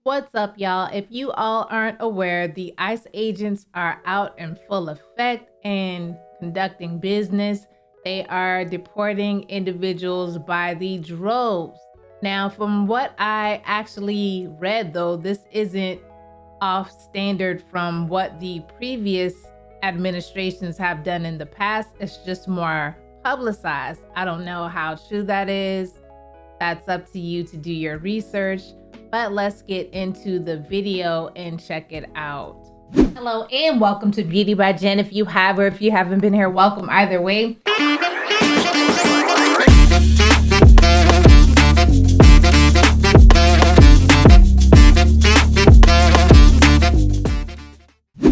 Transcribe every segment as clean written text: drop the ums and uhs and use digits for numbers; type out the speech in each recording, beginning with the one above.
What's up, y'all? If you all aren't aware, the ICE agents are out in full effect and conducting business. They are deporting individuals by the droves. Now, from what I actually read, though, this isn't off standard from what the previous administrations have done in the past. It's just more publicized. I don't know how true that is. That's up to you to do your research, but let's get into the video and check it out. Hello and welcome to Beauty by Jen. If you have or if you haven't been here, welcome either way.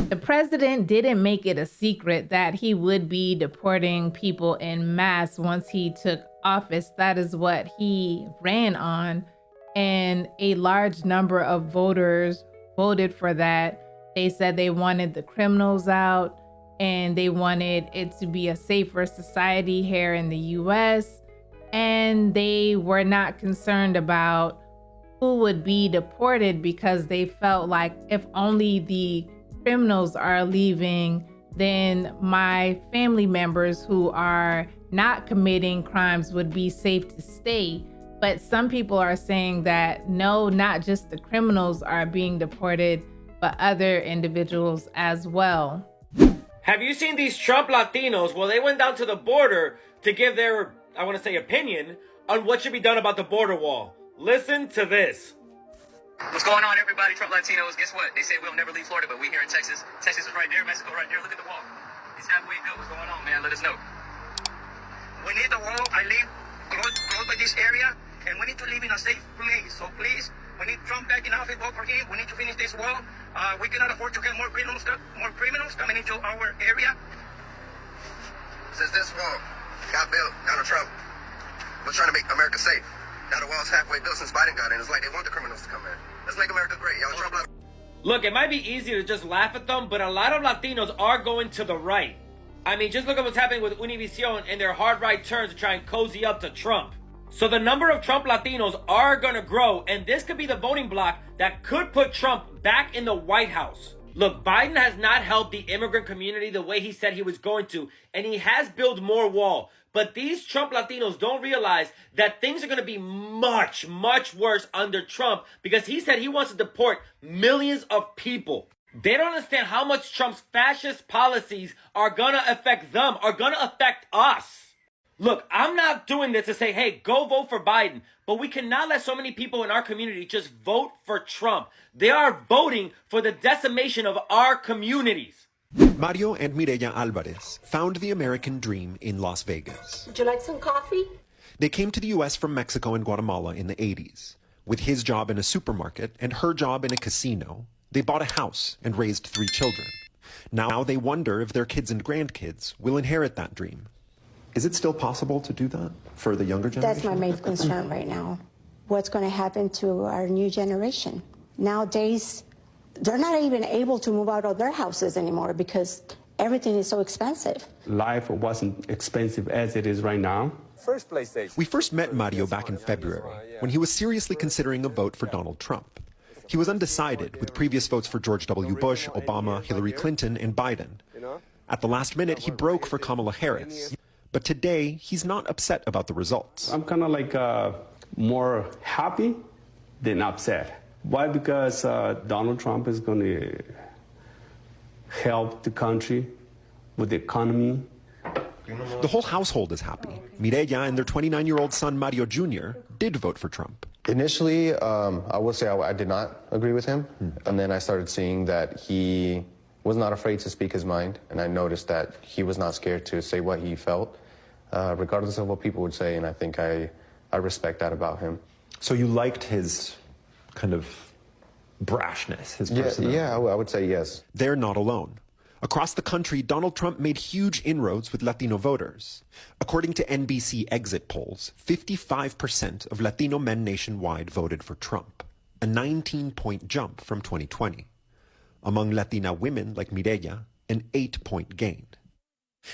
The president didn't make it a secret that he would be deporting people en masse once he took office. That is what he ran on, and a large number of voters voted for that. They said they wanted the criminals out and they wanted it to be a safer society here in the US, and they were not concerned about who would be deported because they felt like if only the criminals are leaving, then my family members who are not committing crimes would be safe to stay. But some people are saying that no, not just the criminals are being deported, but other individuals as well. Have you seen these Trump Latinos? Well, they went down to the border to give their, I want to say, opinion on what should be done about the border wall. Listen to this. What's going on, everybody? Trump Latinos. Guess what? They say we'll never leave Florida, but we here in Texas. Texas is right there. Mexico right there. Look at the wall. It's halfway good. What's going on, man? Let us know. We need the wall. I live close by this area, and we need to live in a safe place. So please, we need Trump back in office. Vote for him. We need to finish this wall. We cannot afford to have more criminals coming into our area. Since this wall got built, Donald Trump was trying to make America safe. Now the wall's halfway built since Biden got in. It's like they want the criminals to come in. Let's make America great, y'all. Trump. Look, it might be easy to just laugh at them, but a lot of Latinos are going to the right. I mean, just look at what's happening with Univision and their hard right turns to try and cozy up to Trump. So the number of Trump Latinos are going to grow, and this could be the voting bloc that could put Trump back in the White House. Look, Biden has not helped the immigrant community the way he said he was going to, and he has built more wall. But these Trump Latinos don't realize that things are going to be much, much worse under Trump because he said he wants to deport millions of people. They don't understand how much Trump's fascist policies are going to affect them, are going to affect us. Look, I'm not doing this to say, hey, go vote for Biden, but we cannot let so many people in our community just vote for Trump. They are voting for the decimation of our communities. Mario and Mireya Alvarez found the American dream in Las Vegas. Would you like some coffee? They came to the U.S. from Mexico and Guatemala in the 80s. With his job in a supermarket and her job in a casino, they bought a house and raised 3 children. Now they wonder if their kids and grandkids will inherit that dream. Is it still possible to do that for the younger generation? That's my main concern right now. What's going to happen to our new generation? Nowadays, they're not even able to move out of their houses anymore because everything is so expensive. Life wasn't expensive as it is right now. We first met Mario back in February when he was seriously considering a vote for Donald Trump. He was undecided with previous votes for George W. Bush, Obama, Hillary Clinton, and Biden. At the last minute, he broke for Kamala Harris. But today, he's not upset about the results. I'm kind of like more happy than upset. Why? Because Donald Trump is going to help the country with the economy. The whole household is happy. Mireya and their 29-year-old son, Mario Jr., did vote for Trump. Initially, I will say I did not agree with him. And then I started seeing that he was not afraid to speak his mind. And I noticed that he was not scared to say what he felt, regardless of what people would say. And I think I respect that about him. So you liked his kind of brashness, his personality? Yeah, I would say yes. They're not alone. Across the country, Donald Trump made huge inroads with Latino voters. According to NBC exit polls, 55% of Latino men nationwide voted for Trump, a 19-point jump from 2020. Among Latina women like Mireya, an 8-point gain.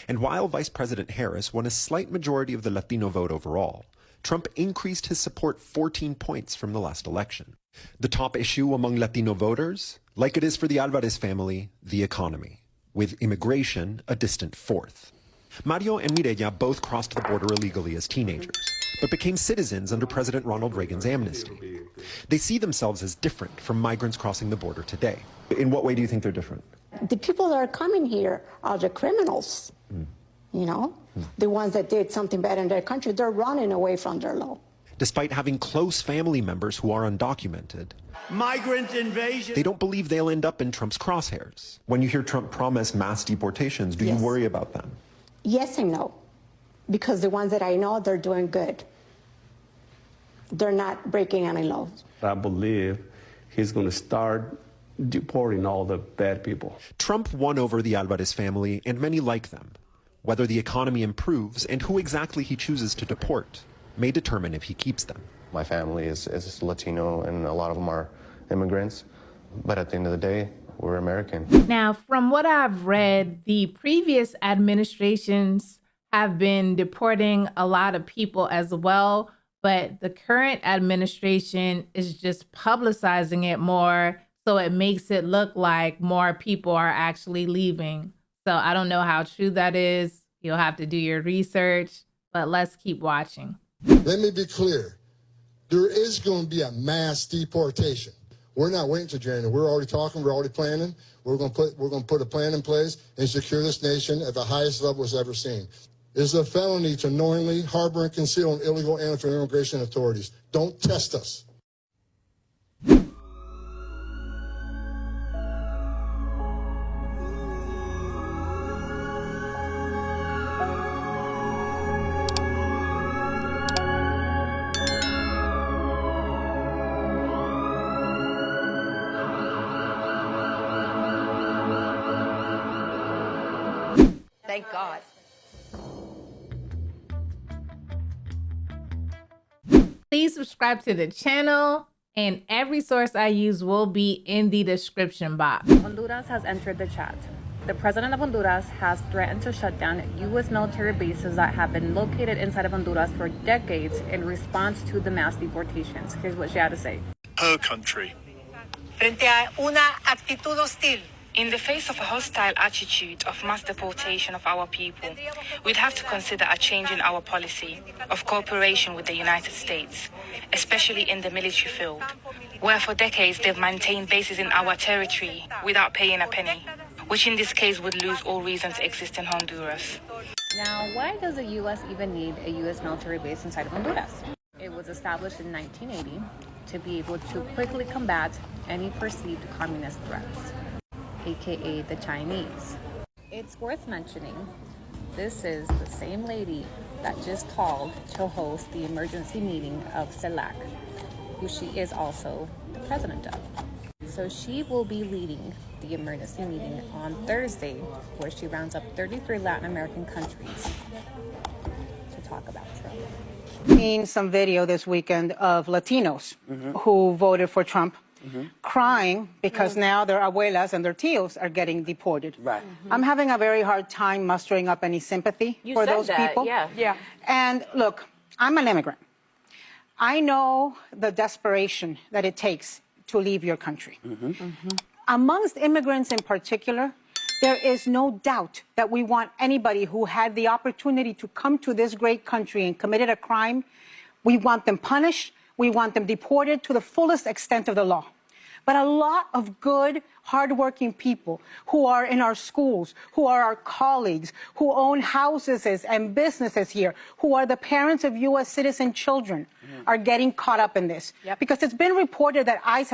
And while Vice President Harris won a slight majority of the Latino vote overall, Trump increased his support 14 points from the last election. The top issue among Latino voters, like it is for the Alvarez family, the economy, with immigration a distant fourth. Mario and Mireya both crossed the border illegally as teenagers, but became citizens under President Ronald Reagan's amnesty. They see themselves as different from migrants crossing the border today. In what way do you think they're different? The people that are coming here are the criminals, you know? The ones that did something bad in their country, they're running away from their law. Despite having close family members who are undocumented, migrant invasion. They don't believe they'll end up in Trump's crosshairs. When you hear Trump promise mass deportations, do you worry about them? Yes and no, because the ones that I know, they're doing good. They're not breaking any laws. I believe he's going to start deporting all the bad people. Trump won over the Alvarez family and many like them. Whether the economy improves and who exactly he chooses to deport may determine if he keeps them. My family is Latino, and a lot of them are immigrants. But at the end of the day, we're American. Now, from what I've read, the previous administrations have been deporting a lot of people as well, but the current administration is just publicizing it more, so it makes it look like more people are actually leaving. So I don't know how true that is. You'll have to do your research, but let's keep watching. Let me be clear. There is going to be a mass deportation. We're not waiting till January. We're already talking. We're already planning. We're going to put a plan in place and secure this nation at the highest level it's ever seen. It's a felony to knowingly harbor and conceal an illegal alien from immigration authorities. Don't test us. Thank God. Please subscribe to the channel, and every source I use will be in the description box. Honduras has entered the chat. The president of Honduras has threatened to shut down U.S. military bases that have been located inside of Honduras for decades in response to the mass deportations. Here's what she had to say. Her country. Frente a una actitud hostil. In the face of a hostile attitude of mass deportation of our people, we'd have to consider a change in our policy of cooperation with the United States, especially in the military field, where for decades they've maintained bases in our territory without paying a penny, which in this case would lose all reason to exist in Honduras. Now, why does the U.S. even need a U.S. military base inside of Honduras? It was established in 1980 to be able to quickly combat any perceived communist threats, aka the Chinese. It's worth mentioning, this is the same lady that just called to host the emergency meeting of CELAC, who she is also the president of. So she will be leading the emergency meeting on Thursday, where she rounds up 33 Latin American countries to talk about Trump. Seen some video this weekend of Latinos who voted for Trump crying because now their abuelas and their tios are getting deported. Right. I'm having a very hard time mustering up any sympathy for those people. Yeah. And look, I'm an immigrant. I know the desperation that it takes to leave your country. Amongst immigrants in particular, there is no doubt that we want anybody who had the opportunity to come to this great country and committed a crime, we want them punished, we want them deported to the fullest extent of the law. But a lot of good, hardworking people who are in our schools, who are our colleagues, who own houses and businesses here, who are the parents of U.S. citizen children, are getting caught up in this. Because it's been reported that ICE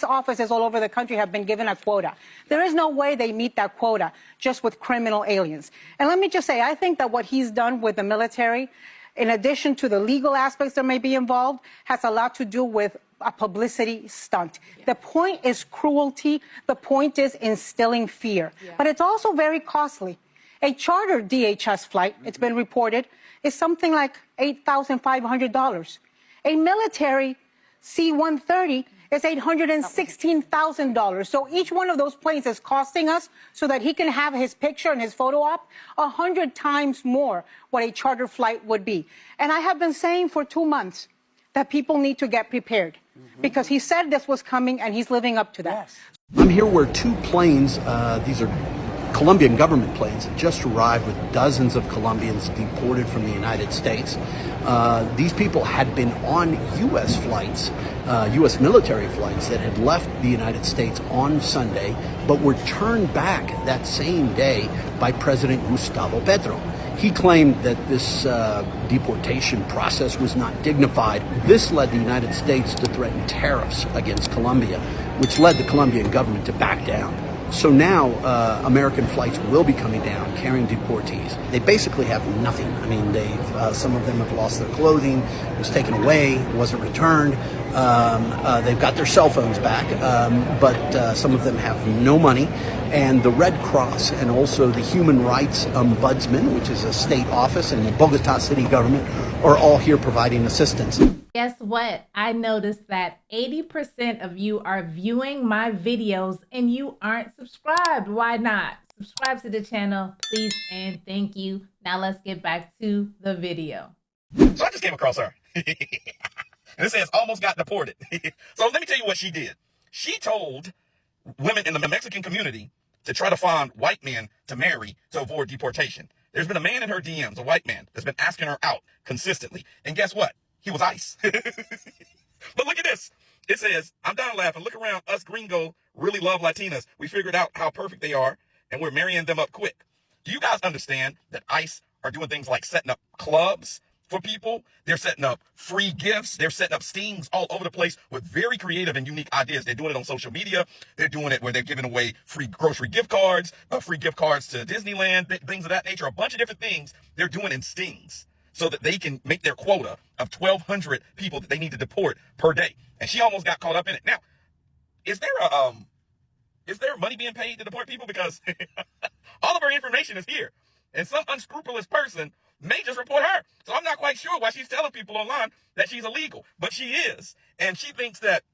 offices all over the country have been given a quota. There is no way they meet that quota just with criminal aliens. And let me just say, I think that what he's done with the military, in addition to the legal aspects that may be involved, has a lot to do with a publicity stunt. The point is cruelty. The point is instilling fear. But it's also very costly. A charter DHS flight, it's been reported, is something like $8,500. A military C-130 is $816,000. So each one of those planes is costing us, so that he can have his picture and his photo op, 100 times more what a charter flight would be. And I have been saying for 2 months that people need to get prepared. because he said this was coming and he's living up to that. I'm here where two planes, these are Colombian government planes, have just arrived with dozens of Colombians deported from the United States. These people had been on U.S. flights, U.S. military flights that had left the United States on Sunday, but were turned back that same day by President Gustavo Petro. He claimed that this deportation process was not dignified. This led the United States to threaten tariffs against Colombia, which led the Colombian government to back down. So now American flights will be coming down carrying deportees. They basically have nothing. I mean, some of them have lost their clothing, it was taken away, it wasn't returned. They've got their cell phones back, but some of them have no money. And the Red Cross and also the Human Rights Ombudsman, which is a state office, and the Bogota city government are all here providing assistance. Guess what? I noticed that 80% of you are viewing my videos and you aren't subscribed. Why not? Subscribe to the channel, please, and thank you. Now let's get back to the video. So I just came across her. And it says almost got deported. So let me tell you what she did. She told women in the Mexican community to try to find white men to marry to avoid deportation. There's been a man in her DMs, a white man, that's been asking her out consistently. And guess what? He was ICE. But look at this. It says, I'm done laughing. Look around. Us gringo really love Latinas. We figured out how perfect they are, and we're marrying them up quick. Do you guys understand that ICE are doing things like setting up clubs for people? They're setting up free gifts. They're setting up stings all over the place with very creative and unique ideas. They're doing it on social media. They're doing it where they're giving away free grocery gift cards, free gift cards to Disneyland, things of that nature. A bunch of different things they're doing in stings so that they can make their quota of 1,200 people that they need to deport per day. And she almost got caught up in it. Now, is there money being paid to deport people? Because all of her information is here. And some unscrupulous person may just report her. So I'm not quite sure why she's telling people online that she's illegal. But she is. And she thinks that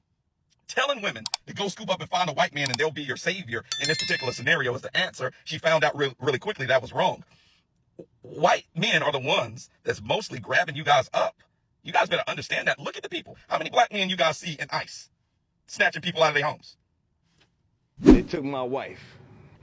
telling women to go scoop up and find a white man and they'll be your savior in this particular scenario is the answer. She found out really quickly that was wrong. White men are the ones that's mostly grabbing you guys up. You guys better understand that. Look at the people. How many black men you guys see in ICE snatching people out of their homes? They took my wife.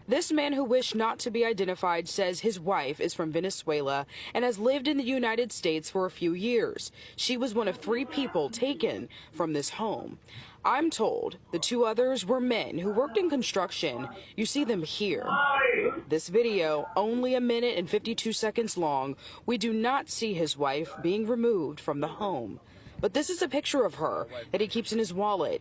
This man who wished not to be identified says his wife is from Venezuela and has lived in the United States for a few years. She was one of 3 people taken from this home. I'm told the 2 others were men who worked in construction. You see them here. This video, only 1 minute and 52 seconds long, we do not see his wife being removed from the home. But this is a picture of her that he keeps in his wallet.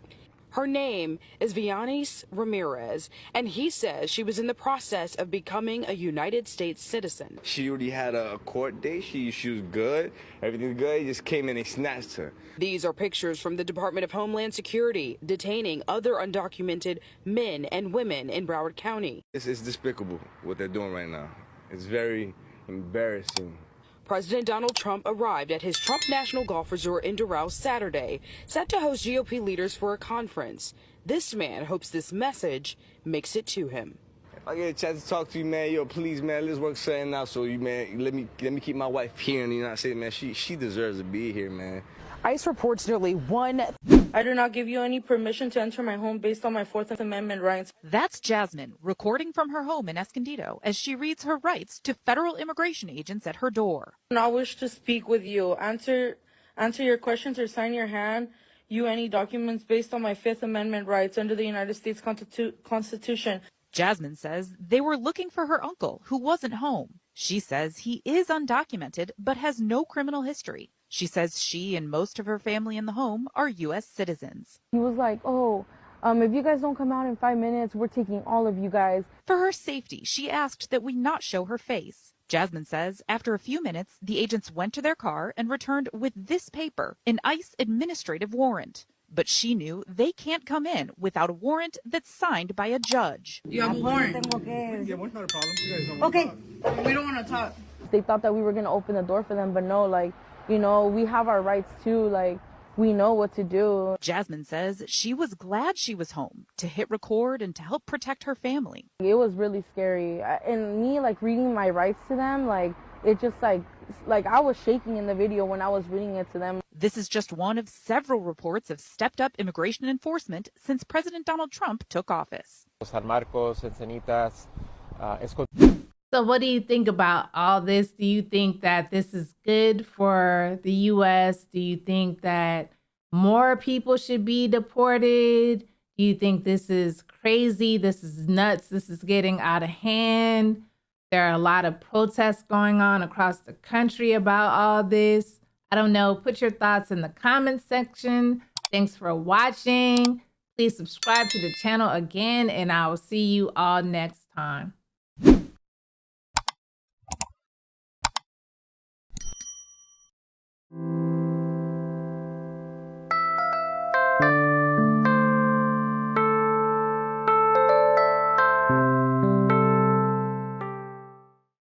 Her name is Vianis Ramirez, and he says she was in the process of becoming a United States citizen. She already had a court date. She was good. Everything's good. He just came in and snatched her. These are pictures from the Department of Homeland Security detaining other undocumented men and women in Broward County. It's despicable what they're doing right now. It's very embarrassing. President Donald Trump arrived at his Trump National Golf Resort in Doral Saturday, set to host GOP leaders for a conference. This man hopes this message makes it to him. If I get a chance to talk to you, man, yo, please, man, let's work something out. So you, man, let me keep my wife here in the United States, man. She deserves to be here, man. ICE reports nearly I do not give you any permission to enter my home based on my 4th Amendment rights. That's Jasmine recording from her home in Escondido as she reads her rights to federal immigration agents at her door. I do not wish to speak with you. Answer your questions or sign your hand. Any documents based on my 5th Amendment rights under the United States Constitution. Jasmine says they were looking for her uncle who wasn't home. She says he is undocumented but has no criminal history. She says she and most of her family in the home are U.S. citizens. He was like, if you guys don't come out in 5 minutes, we're taking all of you guys. For her safety, she asked that we not show her face. Jasmine says after a few minutes, the agents went to their car and returned with this paper, an ICE administrative warrant. But she knew they can't come in without a warrant that's signed by a judge. You have a warrant. Yeah, warrant's not a problem. You guys don't okay. We don't want to talk. They thought that we were going to open the door for them, but no, we have our rights too. We know what to do. Jasmine says she was glad she was home to hit record and to help protect her family. It was really scary. And me, reading my rights to them, it just, like I was shaking in the video when I was reading it to them. This is just one of several reports of stepped up immigration enforcement since President Donald Trump took office. So what do you think about all this? Do you think that this is good for the U.S.? Do you think that more people should be deported? Do you think this is crazy? This is nuts. This is getting out of hand. There are a lot of protests going on across the country about all this. I don't know. Put your thoughts in the comments section. Thanks for watching. Please subscribe to the channel again, and I will see you all next time.